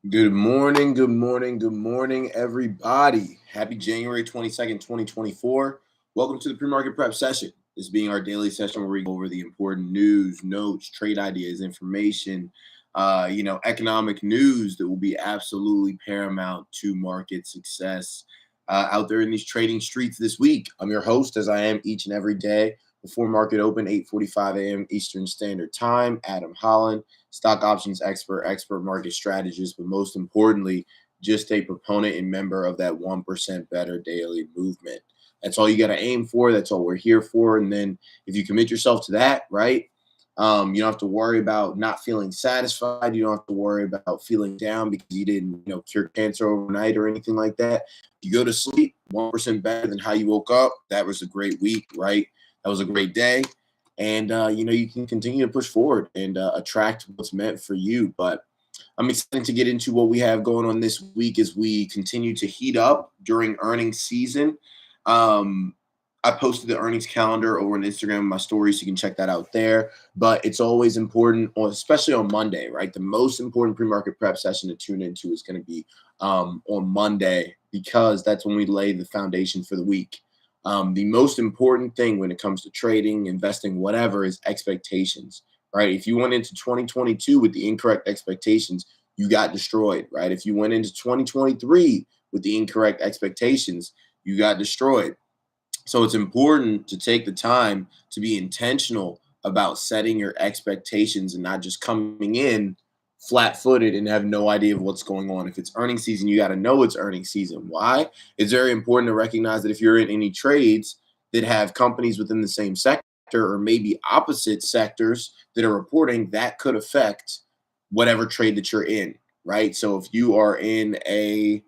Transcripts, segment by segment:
Good morning, good morning, good morning, everybody. Happy January 22nd, 2024. Welcome to the Premarket Prep session. This being our daily session where we go over the important news, notes, trade ideas, information, economic news that will be absolutely paramount to market success out there in these trading streets this week. I'm your host, as I am each and every day before market open, 8:45 a.m. Eastern Standard Time, Adam Holland, stock options expert, expert market strategist, but most importantly, just a proponent and member of that 1% better daily movement. That's all you got to aim for. That's all we're here for. And then if you commit yourself to that, right? You don't have to worry about not feeling satisfied. You don't have to worry about feeling down because you didn't, cure cancer overnight or anything like that. You go to sleep 1% better than how you woke up. That was a great week, right? That was a great day, and you can continue to push forward and attract what's meant for you. But I'm excited to get into what we have going on this week as we continue to heat up during earnings season. um, I posted the earnings calendar over on Instagram in my stories, so you can check that out there. But it's always important, especially on Monday, right? The most important pre-market prep session to tune into is going to be on Monday, because that's when we lay the foundation for the week. The most important thing when it comes to trading, investing, whatever, is expectations, right? If you went into 2022 with the incorrect expectations, you got destroyed, right? If you went into 2023 with the incorrect expectations, you got destroyed. So it's important to take the time to be intentional about setting your expectations and not just coming in flat-footed and have no idea of what's going on. If it's earnings season, you got to know it's earnings season. Why? It's very important to recognize that if you're in any trades that have companies within the same sector or maybe opposite sectors that are reporting, that could affect whatever trade that you're in, right? So if you are in a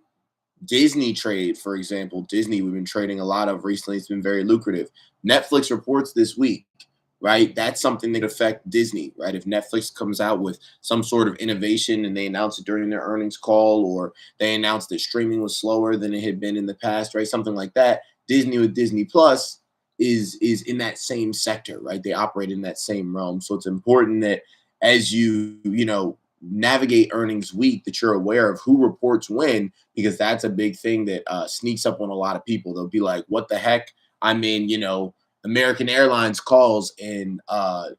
Disney trade, for example, Disney, we've been trading a lot of recently. It's been very lucrative. Netflix reports this week, right? That's something that could affect Disney, right? If Netflix comes out with some sort of innovation and they announce it during their earnings call, or they announced that streaming was slower than it had been in the past, right? Something like that. Disney with Disney Plus is in that same sector, right? They operate in that same realm. So it's important that as you navigate earnings week, that you're aware of who reports when, because that's a big thing that sneaks up on a lot of people. They'll be like, what the heck? I'm in, American Airlines calls, and I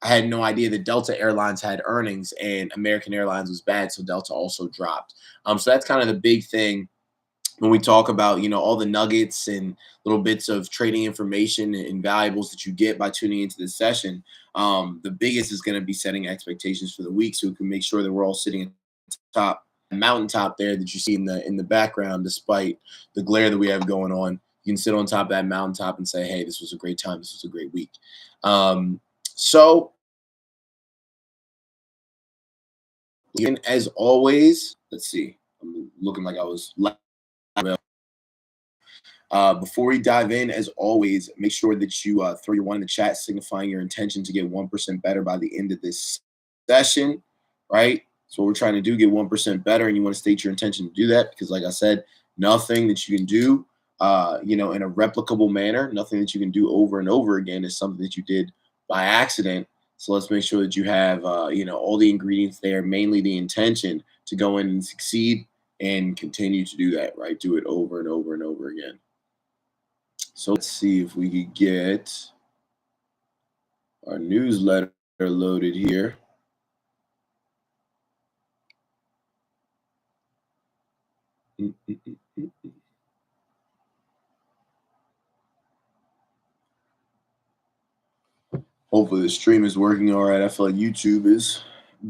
had no idea that Delta Airlines had earnings and American Airlines was bad, so Delta also dropped. So that's kind of the big thing when we talk about all the nuggets and little bits of trading information and valuables that you get by tuning into this session. The biggest is going to be setting expectations for the week, so we can make sure that we're all sitting at the top mountaintop there that you see in the background. Despite the glare that we have going on, you can sit on top of that mountaintop and say, hey, this was a great time, this was a great week. So again, as always, let's see, I'm looking like I was before we dive in, as always, make sure that you throw your one in the chat, signifying your intention to get 1% better by the end of this session, right? So what we're trying to do, get 1% better, and you want to state your intention to do that, because like I said, nothing that you can do, in a replicable manner, nothing that you can do over and over again is something that you did by accident. So let's make sure that you have, all the ingredients there, mainly the intention to go in and succeed and continue to do that, right? Do it over and over and over again. So let's see if we could get our newsletter loaded here. Hopefully the stream is working all right. I feel like YouTube is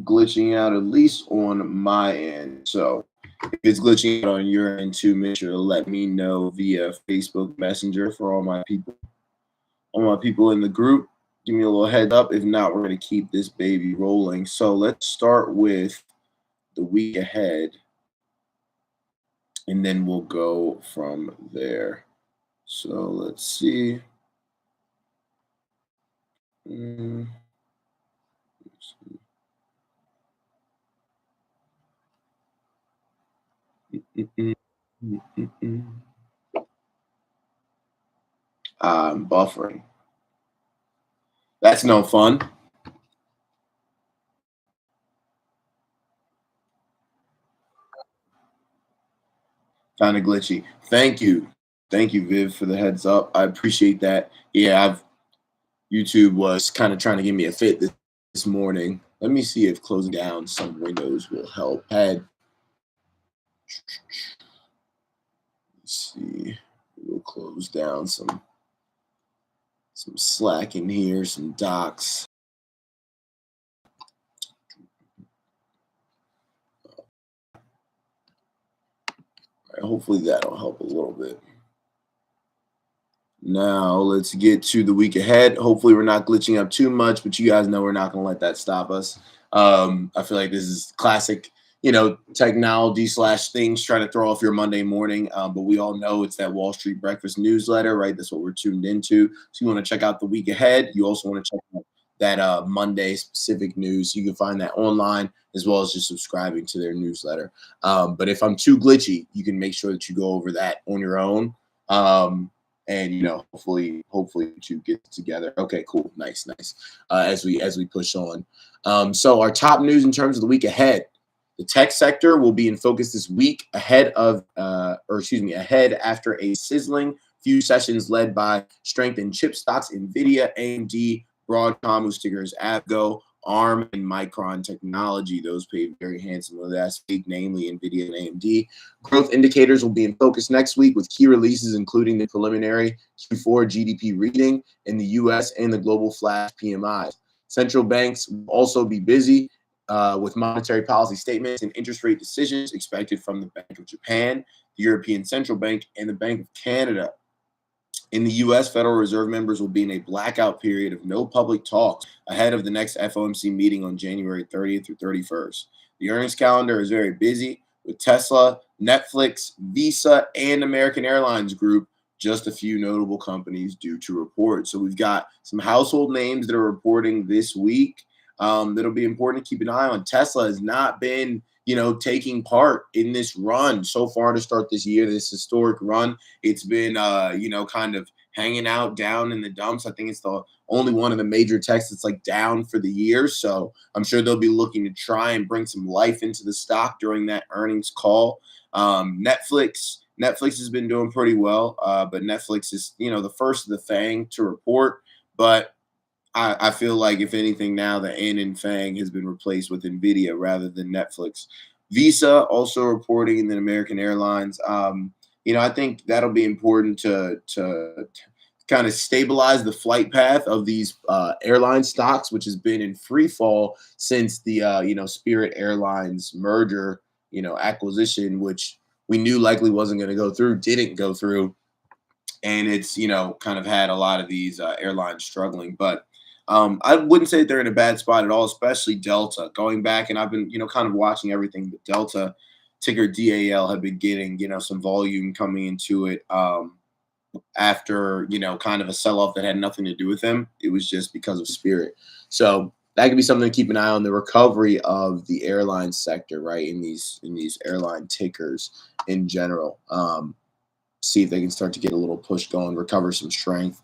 glitching out, at least on my end. So if it's glitching out on your end too, make sure to let me know via Facebook Messenger for all my people in the group. Give me a little heads up. If not, we're going to keep this baby rolling. So let's start with the week ahead, and then we'll go from there. So let's see. Mm, let's see. I'm buffering. That's no fun. Kind of glitchy. Thank you. Thank you, Viv, for the heads up. I appreciate that. Yeah, I've YouTube was kind of trying to give me a fit this morning. Let me see if closing down some windows will help. Let's see. We'll close down some Slack in here, some docs. All right, hopefully that'll help a little bit. Now let's get to the week ahead. Hopefully we're not glitching up too much, but you guys know we're not going to let that stop us. I feel like this is classic, technology slash things trying to throw off your Monday morning. But we all know it's that Wall Street breakfast newsletter, right? That's what we're tuned into. So you want to check out the week ahead. You also want to check out that Monday specific news. You can find that online as well as just subscribing to their newsletter. But if I'm too glitchy, you can make sure that you go over that on your own. And hopefully to get together. Okay, cool, nice. As we push on. So our top news in terms of the week ahead, the tech sector will be in focus this week ahead after a sizzling few sessions led by strength in chip stocks, Nvidia, AMD, Broadcom, whose ticker is AVGO, ARM, and Micron Technology. Those paid very handsomely last week, namely Nvidia and AMD. Growth indicators will be in focus next week with key releases, including the preliminary Q4 GDP reading in the U.S. and the global flash PMIs. Central banks will also be busy with monetary policy statements and interest rate decisions expected from the Bank of Japan, the European Central Bank, and the Bank of Canada. In the U.S., Federal Reserve members will be in a blackout period of no public talks ahead of the next FOMC meeting on January 30th through 31st. The earnings calendar is very busy with Tesla, Netflix, Visa, and American Airlines Group, just a few notable companies due to report. So we've got some household names that are reporting this week that'll be important to keep an eye on. Tesla has not been, taking part in this run so far to start this year, this historic run. It's been, kind of hanging out down in the dumps. I think it's the only one of the major techs that's like down for the year. So I'm sure they'll be looking to try and bring some life into the stock during that earnings call. Netflix has been doing pretty well, but Netflix is, the first of the FANG to report. But I feel like if anything now, the N in FANG has been replaced with NVIDIA rather than Netflix. Visa also reporting, and then American Airlines. I think that'll be important to kind of stabilize the flight path of these airline stocks, which has been in free fall since the Spirit Airlines merger, acquisition, which we knew likely wasn't going to go through, didn't go through, and it's kind of had a lot of these airlines struggling. But I wouldn't say they're in a bad spot at all, especially Delta. Going back, and I've been kind of watching everything, but Delta, ticker DAL, have been getting some volume coming into it after kind of a sell-off that had nothing to do with them. It was just because of Spirit. So that could be something to keep an eye on, the recovery of the airline sector, right, in these airline tickers in general. See if they can start to get a little push going, recover some strength.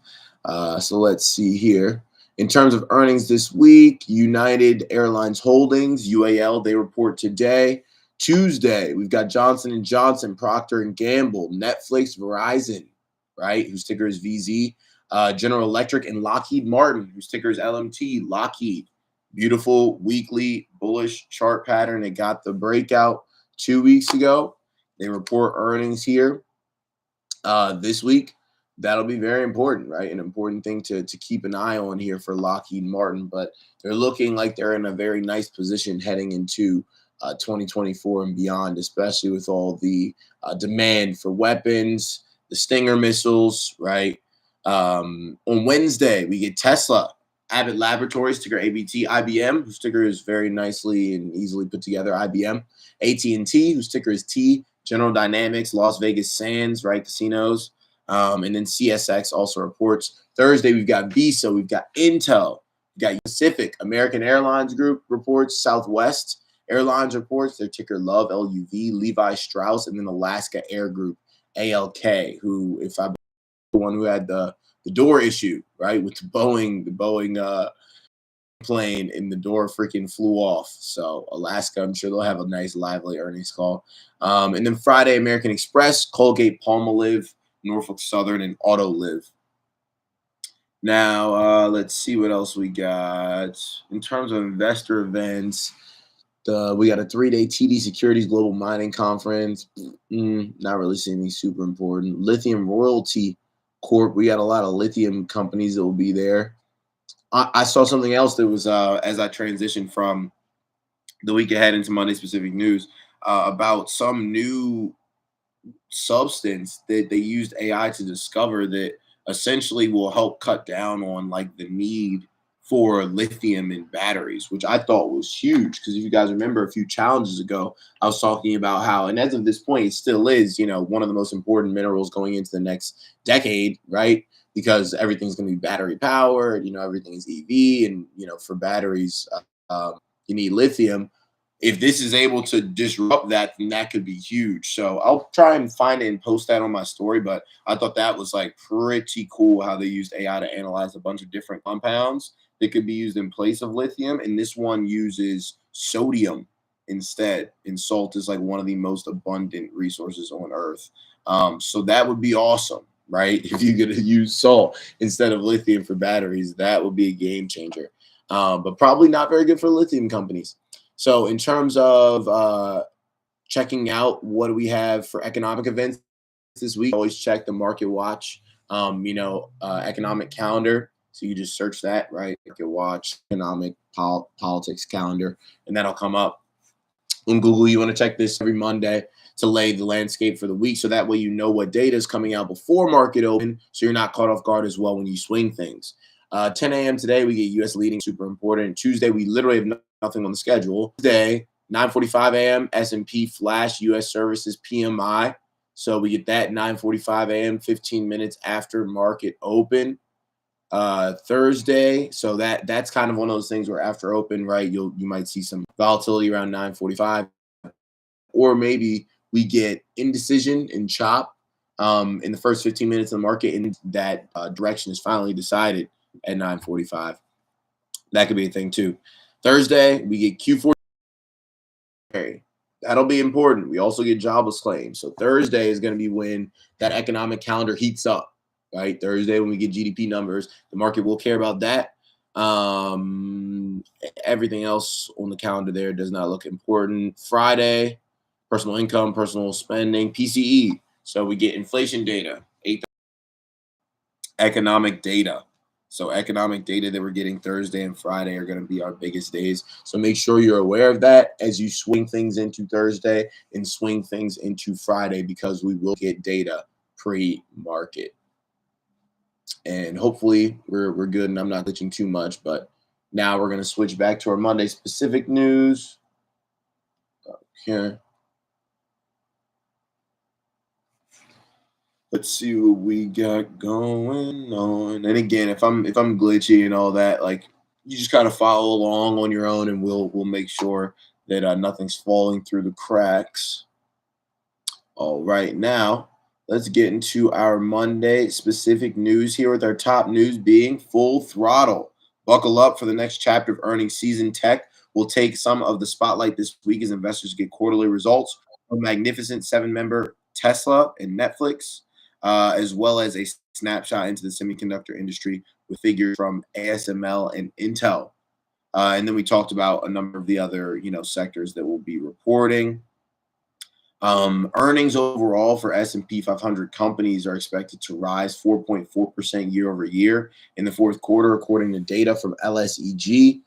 So let's see here. In terms of earnings this week, United Airlines Holdings, UAL, they report today. Tuesday, we've got Johnson & Johnson, Procter & Gamble, Netflix, Verizon, right, whose ticker is VZ, General Electric, and Lockheed Martin, whose ticker is LMT, Lockheed. Beautiful weekly bullish chart pattern. They got the breakout 2 weeks ago. They report earnings here this week. That'll be very important, right? An important thing to keep an eye on here for Lockheed Martin. But they're looking like they're in a very nice position heading into 2024 and beyond, especially with all the demand for weapons, the Stinger missiles, right? On Wednesday, we get Tesla, Abbott Laboratories, ticker ABT, IBM, whose ticker is very nicely and easily put together, IBM, AT&T, whose ticker is T, General Dynamics, Las Vegas Sands, right, casinos, and then CSX also reports. Thursday, we've got Visa, we've got Intel, we've got Pacific, American Airlines Group reports, Southwest Airlines reports, their ticker LOVE, LUV, Levi Strauss, and then Alaska Air Group, ALK, who, if I'm the one who had the door issue, right, with the Boeing plane and the door freaking flew off. So Alaska, I'm sure they'll have a nice lively earnings call. And then Friday, American Express, Colgate, Palmolive, Norfolk Southern, and Autoliv. Now, let's see what else we got. In terms of investor events, we got a 3-day TD Securities Global Mining Conference. Not really seeing anything super important. Lithium Royalty Corp. We got a lot of lithium companies that will be there. I saw something else that was as I transitioned from the week ahead into Monday specific news about some new substance that they used AI to discover that essentially will help cut down on like the need for lithium in batteries, which I thought was huge. Because if you guys remember a few challenges ago, I was talking about how, and as of this point, it still is, one of the most important minerals going into the next decade, right? Because everything's going to be battery powered, everything is EV, and for batteries, you need lithium. If this is able to disrupt that, then that could be huge. So I'll try and find it and post that on my story. But I thought that was like pretty cool how they used AI to analyze a bunch of different compounds that could be used in place of lithium. And this one uses sodium instead. And salt is like one of the most abundant resources on Earth. So that would be awesome, right? If you could use salt instead of lithium for batteries, that would be a game changer. But probably not very good for lithium companies. So in terms of checking out what do we have for economic events this week, always check the Market Watch, economic calendar. So you just search that, right? Market Watch, economic politics calendar, and that'll come up in Google. You want to check this every Monday to lay the landscape for the week. So that way you know what data is coming out before market open. So you're not caught off guard as well when you swing things. 10 a.m. today, we get U.S. leading, super important. Tuesday, we literally have nothing on the schedule. Today, 9:45 a.m., S&P Flash U.S. Services PMI. So we get that 9:45 a.m., 15 minutes after market open. Thursday, so that's kind of one of those things where after open, right, you might see some volatility around 9:45, or maybe we get indecision and chop in the first 15 minutes of the market, and that direction is finally decided at 9:45. That could be a thing too. Thursday, we get Q4. That'll be important. We also get jobless claims. So Thursday is going to be when that economic calendar heats up, right? Thursday, when we get GDP numbers, the market will care about that. Everything else on the calendar there does not look important. Friday, personal income, personal spending, PCE. So we get inflation data, economic data. So economic data that we're getting Thursday and Friday are going to be our biggest days. So make sure you're aware of that as you swing things into Thursday and swing things into Friday, because we will get data pre-market. And hopefully we're good and I'm not glitching too much. But now we're going to switch back to our Monday specific news. Here. Let's see what we got going on. And again, if I'm glitchy and all that, like, you just kind of follow along on your own, and we'll make sure that nothing's falling through the cracks. All right, now let's get into our Monday specific news here, with our top news being full throttle. Buckle up for the next chapter of earnings season. Tech will take some of the spotlight this week as investors get quarterly results from magnificent 7-member Tesla and Netflix, as well as a snapshot into the semiconductor industry with figures from ASML and Intel. And then we talked about a number of the other, sectors that will be reporting. Earnings overall for S&P 500 companies are expected to rise 4.4% year over year in the fourth quarter, according to data from LSEG,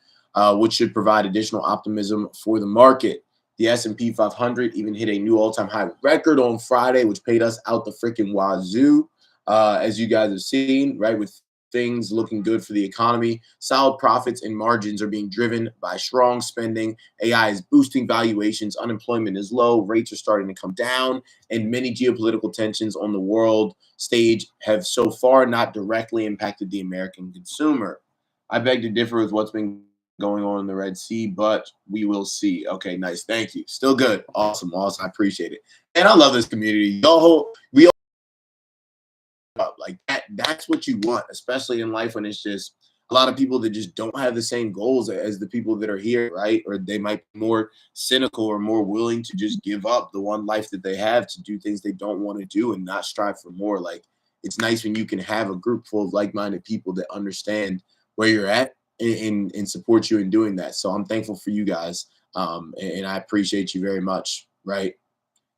which should provide additional optimism for the market. The S&P 500 even hit a new all-time high record on Friday, which paid us out the freaking wazoo, as you guys have seen, right, with things looking good for the economy. Solid profits and margins are being driven by strong spending. AI is boosting valuations. Unemployment is low. Rates are starting to come down. And many geopolitical tensions on the world stage have so far not directly impacted the American consumer. I beg to differ with what's been going on in the Red Sea, but we will see. Okay, nice. Thank you. Still good. Awesome. I appreciate it. And I love this community. Like that's what you want, especially in life when it's just a lot of people that just don't have the same goals as the people that are here, right? Or they might be more cynical or more willing to just give up the one life that they have to do things they don't want to do and not strive for more. Like, it's nice when you can have a group full of like-minded people that understand where you're at and support you in doing that. So I'm thankful for you guys, and I appreciate you very much. Right,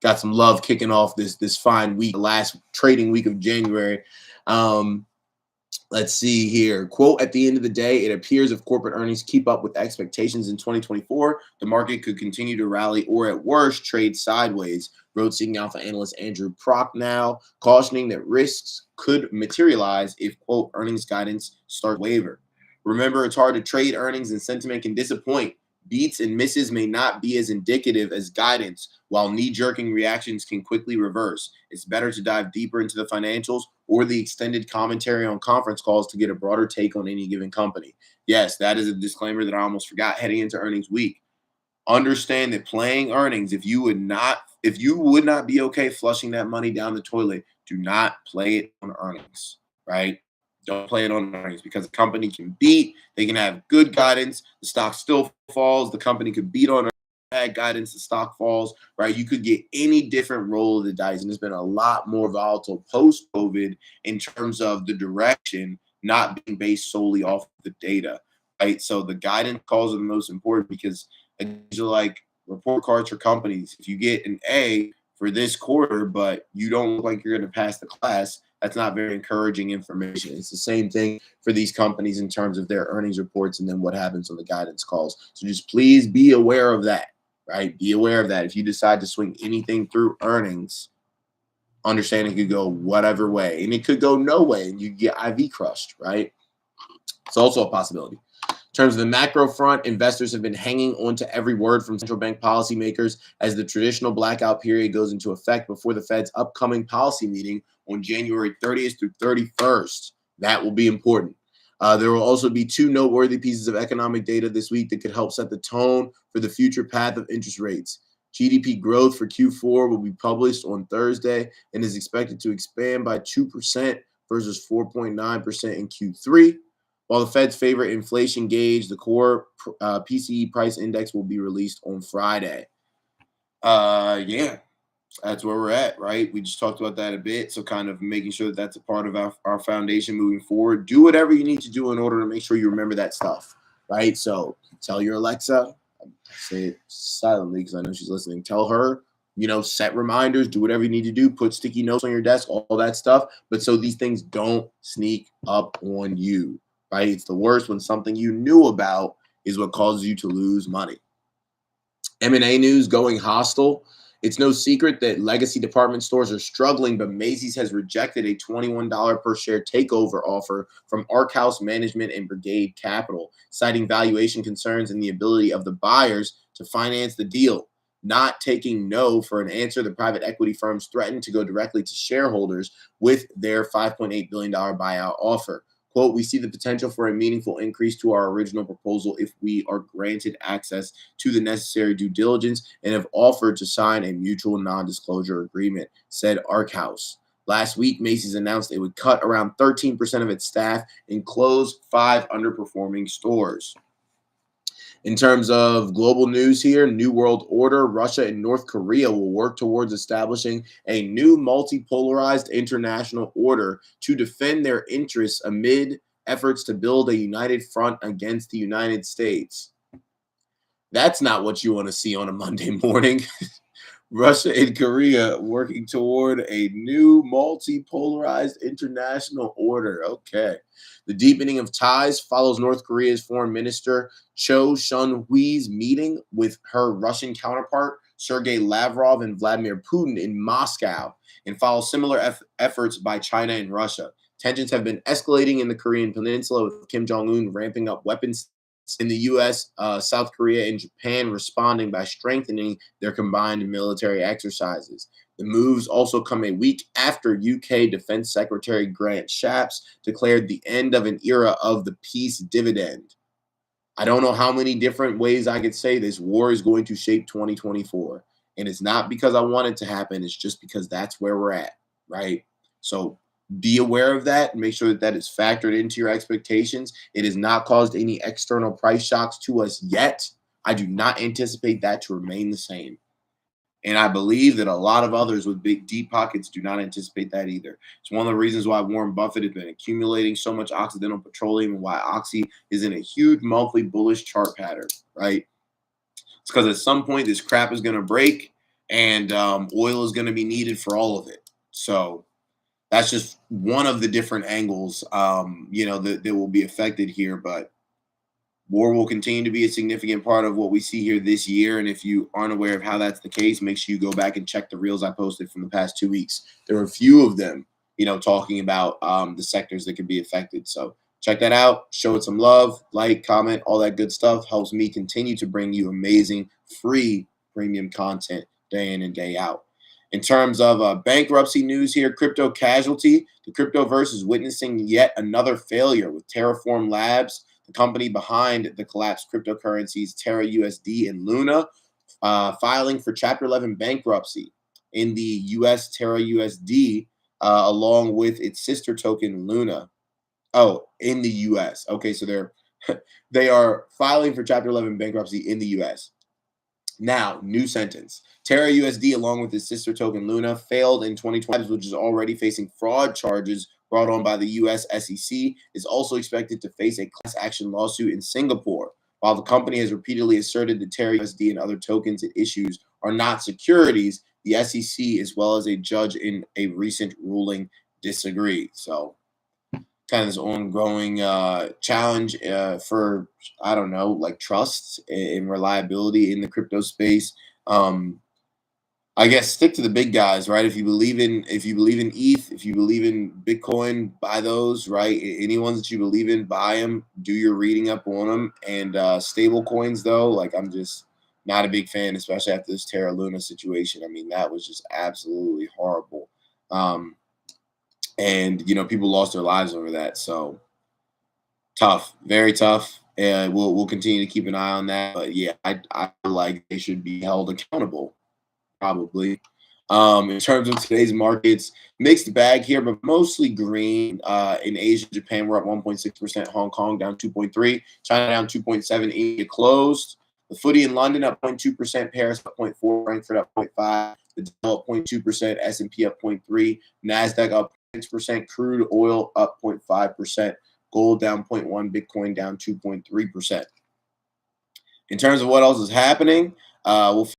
got some love kicking off this fine week, the last trading week of January. Um, Let's see here. Quote, at the end of the day, it appears if corporate earnings keep up with expectations in 2024, the market could continue to rally or at worst trade sideways, wrote Seeking Alpha analyst Andrew Prochnow, cautioning that risks could materialize if, quote, earnings guidance start to waver. Remember, it's hard to trade earnings and sentiment can disappoint. Beats and misses may not be as indicative as guidance, while knee-jerking reactions can quickly reverse. It's better to dive deeper into the financials or the extended commentary on conference calls to get a broader take on any given company. Yes, that is a disclaimer that I almost forgot heading into earnings week. Understand that playing earnings, if you would not be okay flushing that money down the toilet, do not play it on earnings, right? Don't play it on earnings because the company can beat, they can have good guidance, the stock still falls, the company could beat on bad guidance, the stock falls, right? You could get any different roll of the dice, and it's been a lot more volatile post COVID in terms of the direction not being based solely off the data, right? So the guidance calls are the most important because these are like report cards for companies. If you get an A for this quarter, but you don't look like you're going to pass the class, that's not very encouraging information. It's the same thing for these companies in terms of their earnings reports and then what happens on the guidance calls. So just please be aware of that, right? Be aware of that. If you decide to swing anything through earnings, understand it could go whatever way, and it could go no way, and you get IV crushed, right? It's also a possibility. In terms of the macro front, investors have been hanging on to every word from central bank policymakers as the traditional blackout period goes into effect before the Fed's upcoming policy meeting on January 30th through 31st. That will be important. There will also be two noteworthy pieces of economic data this week that could help set the tone for the future path of interest rates. GDP growth for Q4 will be published on Thursday and is expected to expand by 2% versus 4.9% in Q3. While the Fed's favorite inflation gauge, the core PCE price index, will be released on Friday. Yeah, that's where we're at, right? We just talked about that a bit. So kind of making sure that that's a part of our foundation moving forward. Do whatever you need to do in order to make sure you remember that stuff, right? So tell your Alexa, I say it silently because I know she's listening. Tell her, set reminders, do whatever you need to do, put sticky notes on your desk, all that stuff. But so these things don't sneak up on you. Right? It's the worst when something you knew about is what causes you to lose money. M&A news going hostile. It's no secret that legacy department stores are struggling, but Macy's has rejected a $21 per share takeover offer from Ark House Management and Brigade Capital, citing valuation concerns and the ability of the buyers to finance the deal. Not taking no for an answer, the private equity firms threatened to go directly to shareholders with their $5.8 billion buyout offer. Quote, we see the potential for a meaningful increase to our original proposal if we are granted access to the necessary due diligence and have offered to sign a mutual non-disclosure agreement, said Ark House. Last week, Macy's announced it would cut around 13% of its staff and close 5 underperforming stores. In terms of global news here, New World Order, Russia and North Korea will work towards establishing a new multipolarized international order to defend their interests amid efforts to build a united front against the United States. That's not what you want to see on a Monday morning. Russia and Korea working toward a new multipolarized international order. Okay. The deepening of ties follows North Korea's foreign minister Cho Shun-hui's meeting with her Russian counterpart Sergei Lavrov and Vladimir Putin in Moscow and follows similar efforts by China and Russia. Tensions have been escalating in the Korean peninsula with Kim Jong-un ramping up weapons in the U.S., South Korea, and Japan responding by strengthening their combined military exercises. The moves also come a week after UK Defense Secretary Grant Shapps declared the end of an era of the peace dividend. I don't know how many different ways I could say this. War is going to shape 2024. And it's not because I want it to happen. It's just because that's where we're at, right? So Be aware of that and make sure that that is factored into your expectations. It has not caused any external price shocks to us yet. I do not anticipate that to remain the same. And I believe that a lot of others with big, deep pockets do not anticipate that either. It's one of the reasons why Warren Buffett has been accumulating so much Occidental Petroleum and why Oxy is in a huge monthly bullish chart pattern, right? It's because at some point this crap is going to break and oil is going to be needed for all of it. So that's just one of the different angles, that will be affected here. But war will continue to be a significant part of what we see here this year. And if you aren't aware of how that's the case, make sure you go back and check the reels I posted from the past 2 weeks. There were a few of them, talking about the sectors that could be affected. So check that out. Show it some love, like, comment, all that good stuff. Helps me continue to bring you amazing, free premium content day in and day out. In terms of bankruptcy news here, crypto casualty, the cryptoverse is witnessing yet another failure with Terraform Labs, the company behind the collapsed cryptocurrencies Terra USD and Luna, filing for Chapter 11 bankruptcy. In the U.S., Terra USD, along with its sister token Luna. Oh, in the U.S. Okay, so they are filing for Chapter 11 bankruptcy in the U.S. Now, new sentence. Terra USD, along with its sister token Luna, failed in 2020, which is already facing fraud charges brought on by the U.S. SEC, is also expected to face a class action lawsuit in Singapore. While the company has repeatedly asserted that Terra USD and other tokens it issues are not securities, the SEC, as well as a judge in a recent ruling, disagree. So, kind of this ongoing challenge for, I don't know, like trust and reliability in the crypto space. I guess stick to the big guys, right? If you believe in ETH, if you believe in Bitcoin, buy those, right? Any ones that you believe in, buy them. Do your reading up on them. And stable coins, though, like I'm just not a big fan, especially after this Terra Luna situation. I mean, that was just absolutely horrible. And people lost their lives over that. So tough, very tough. And we'll continue to keep an eye on that. But yeah, I like they should be held accountable, probably. In terms of today's markets, mixed bag here, but mostly green. In Asia, Japan, we're up 1.6%. Hong Kong down 2.3%. China down 2.7%. India closed. The footy in London up 0.2%. Paris up 0.4%. Frankfurt up 0.5%. The Dow up 0.2%. S&P up 0.3%. Nasdaq up 6%. Crude oil up 0.5%. Gold down 0.1%. Bitcoin down 2.3%. In terms of what else is happening, we'll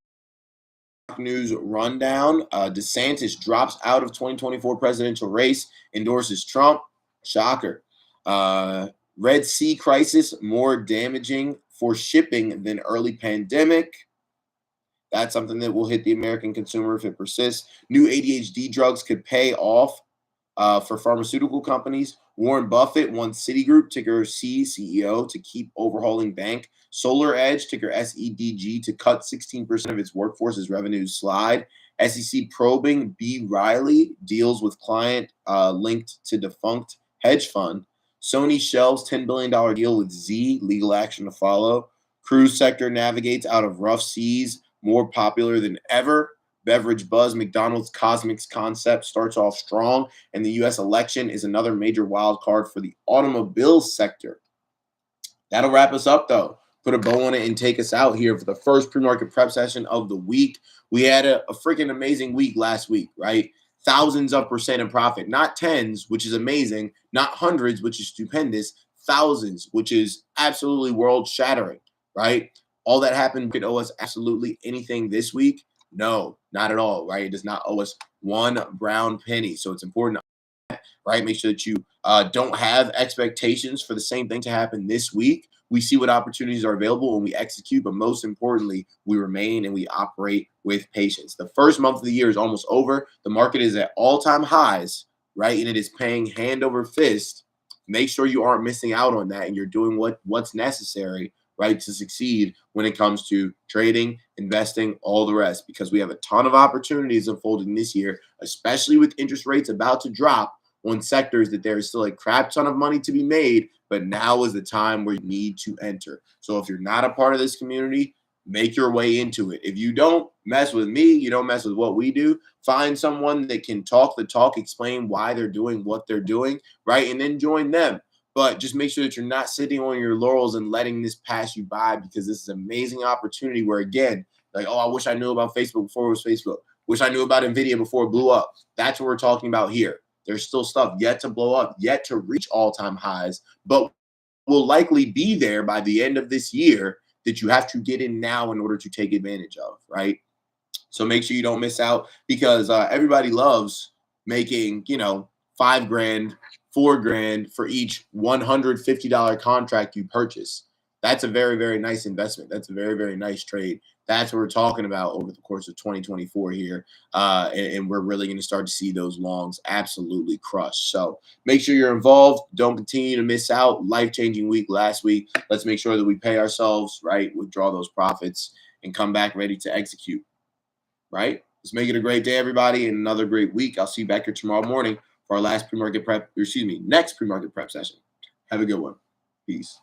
news rundown. DeSantis drops out of 2024 presidential race, endorses Trump. Shocker. Red Sea crisis more damaging for shipping than early pandemic. That's something that will hit the American consumer if it persists. New ADHD drugs could pay off for pharmaceutical companies. Warren Buffett wants Citigroup, ticker C, CEO, to keep overhauling bank. Solar Edge, ticker SEDG, to cut 16% of its workforce's revenues slide. SEC probing B. Riley deals with client linked to defunct hedge fund. Sony shelves $10 billion deal with Z, legal action to follow. Cruise sector navigates out of rough seas, more popular than ever. Beverage buzz, McDonald's Cosmics concept starts off strong, and the U.S. election is another major wild card for the automobile sector. That'll wrap us up, though. Put a bow on it and take us out here for the first pre-market prep session of the week. We had a freaking amazing week last week, right? Thousands of percent in profit. Not tens, which is amazing. Not hundreds, which is stupendous. Thousands, which is absolutely world-shattering, right? All that happened could owe us absolutely anything this week. No, not at all, right? It does not owe us one brown penny. So it's important, right? Make sure that you don't have expectations for the same thing to happen this week. We see what opportunities are available and we execute, but most importantly, we remain and we operate with patience. The first month of the year is almost over. The market is at all-time highs, right? And it is paying hand over fist. Make sure you aren't missing out on that and you're doing what's necessary, right, to succeed when it comes to trading, investing, all the rest, because we have a ton of opportunities unfolding this year, especially with interest rates about to drop on sectors that there is still a crap ton of money to be made, but now is the time where you need to enter. So if you're not a part of this community, make your way into it. If you don't mess with me, you don't mess with what we do. Find someone that can talk the talk, explain why they're doing what they're doing, right? And then join them. But just make sure that you're not sitting on your laurels and letting this pass you by, because this is an amazing opportunity where, again, like, oh, I wish I knew about Facebook before it was Facebook. Wish I knew about NVIDIA before it blew up. That's what we're talking about here. There's still stuff yet to blow up, yet to reach all-time highs, but will likely be there by the end of this year that you have to get in now in order to take advantage of, right? So make sure you don't miss out, because everybody loves making, $5,000, $4,000 for each $150 contract you purchase. That's a very, very nice investment. That's a very, very nice trade. That's what we're talking about over the course of 2024 here. And we're really going to start to see those longs absolutely crush. So make sure you're involved. Don't continue to miss out. Life-changing week last week. Let's make sure that we pay ourselves, right? Withdraw those profits and come back ready to execute. Right? Let's make it a great day, everybody, and another great week. I'll see you back here tomorrow morning for our next pre-market prep session. Have a good one. Peace.